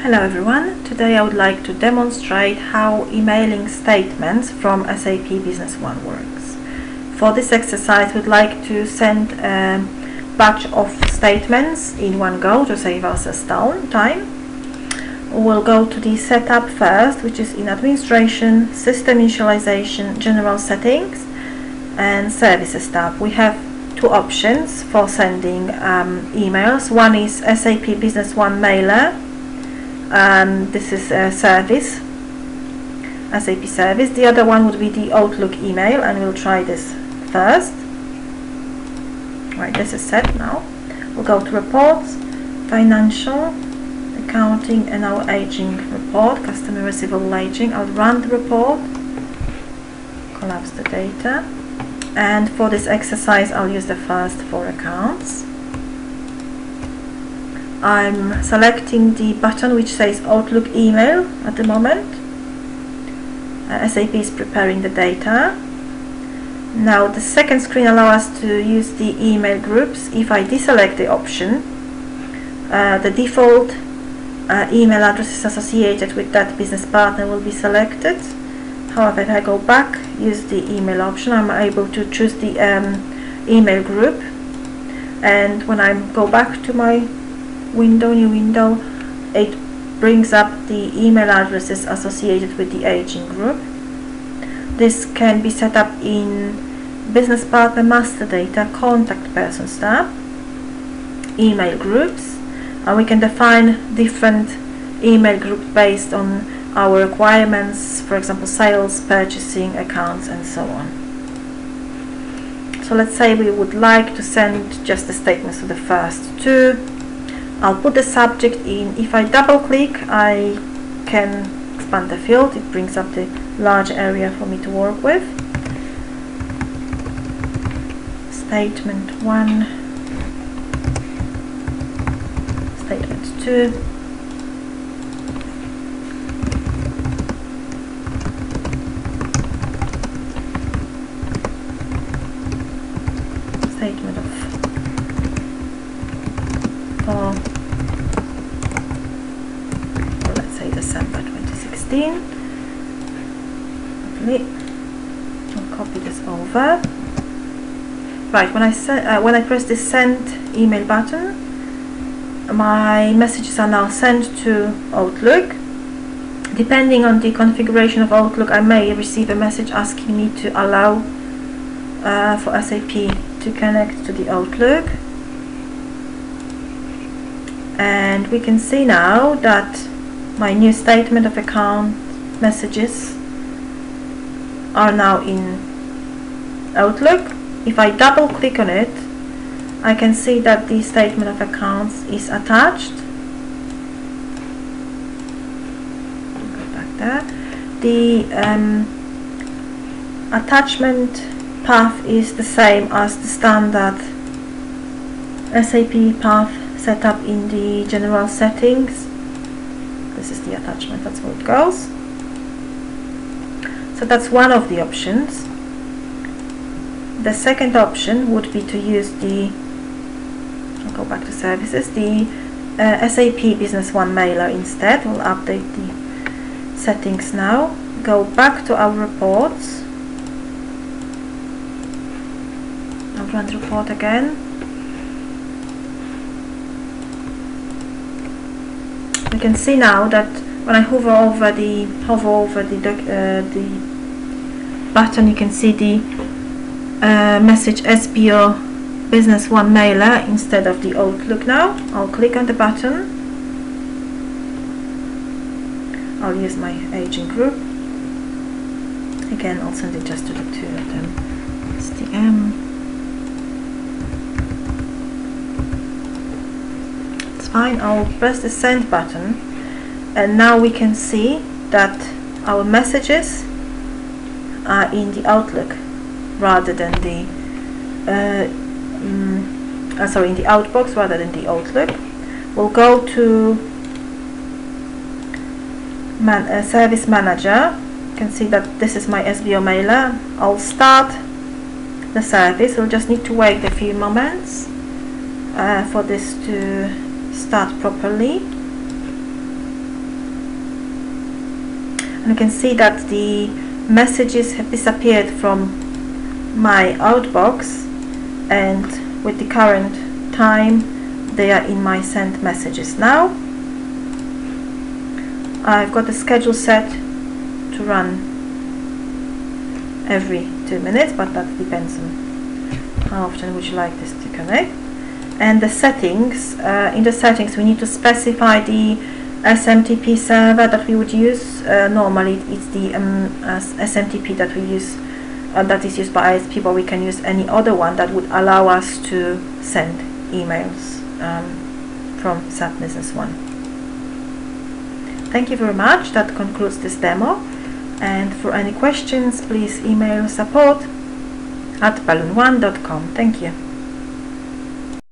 Hello everyone, today I would like to demonstrate how emailing statements from SAP Business One works. For this exercise we'd like to send a batch of statements in one go to save us time. We'll go to the setup first, which is in administration, system initialization, general settings and services tab. We have two options for sending emails. One is SAP Business One mailer. This is a service, SAP service. The other one would be the Outlook email, and we'll try this first. Right, this is set now. We'll go to reports, financial, accounting, and our aging report, customer receivable aging. I'll run the report, collapse the data, and for this exercise I'll use the first 4 accounts. I'm selecting the button which says Outlook email at the moment. SAP is preparing the data. Now the second screen allows us to use the email groups. If I deselect the option, the default email addresses associated with that business partner will be selected. However, if I go back, use the email option, I'm able to choose the email group, and when I go back to my new window, it brings up the email addresses associated with the aging group. This can be set up in business partner master data, contact persons tab, email groups, and we can define different email groups based on our requirements, for example sales, purchasing, accounts and so on. So let's say we would like to send just the statements to the first 2. I'll put the subject in. If I double click, I can expand the field. It brings up the large area for me to work with. Statement 1, statement 2, statement of 4, or let's say December 2016. I'll copy this over. Right, when I press the send email button, my messages are now sent to Outlook. Depending on the configuration of Outlook, I may receive a message asking me to allow for SAP to connect to the Outlook. And we can see now that my new statement of account messages are now in Outlook. If I double click on it, I can see that the statement of accounts is attached. Go back there. The attachment path is the same as the standard SAP path set up in the general settings. This is the attachment, that's how it goes. So that's one of the options. The second option would be to use the, I'll go back to services, the SAP Business One mailer instead. We'll update the settings now. Go back to our reports. I'll run the report again. We can see now that when I hover over the button, you can see the message SBO Business One mailer instead of the Outlook now. I'll click on the button. I'll use my aging group. Again, I'll send it just to the 2 of them. It's the fine. I'll press the send button, and now we can see that our messages are in the Outlook rather than the in the Outbox rather than the Outlook. We'll go to Service Manager. You can see that this is my SBO mailer. I'll start the service. We'll just need to wait a few moments for this to start properly. and you can see that the messages have disappeared from my outbox, and with the current time they are in my sent messages. Now I've got the schedule set to run every 2 minutes, but that depends on how often would you like this to connect. And the settings, in the settings we need to specify the SMTP server that we would use. Normally it's the SMTP that we use, that is used by ISP, but we can use any other one that would allow us to send emails from SAP Business One. Thank you very much. That concludes this demo, and for any questions please email support@balloon1.com. Thank you.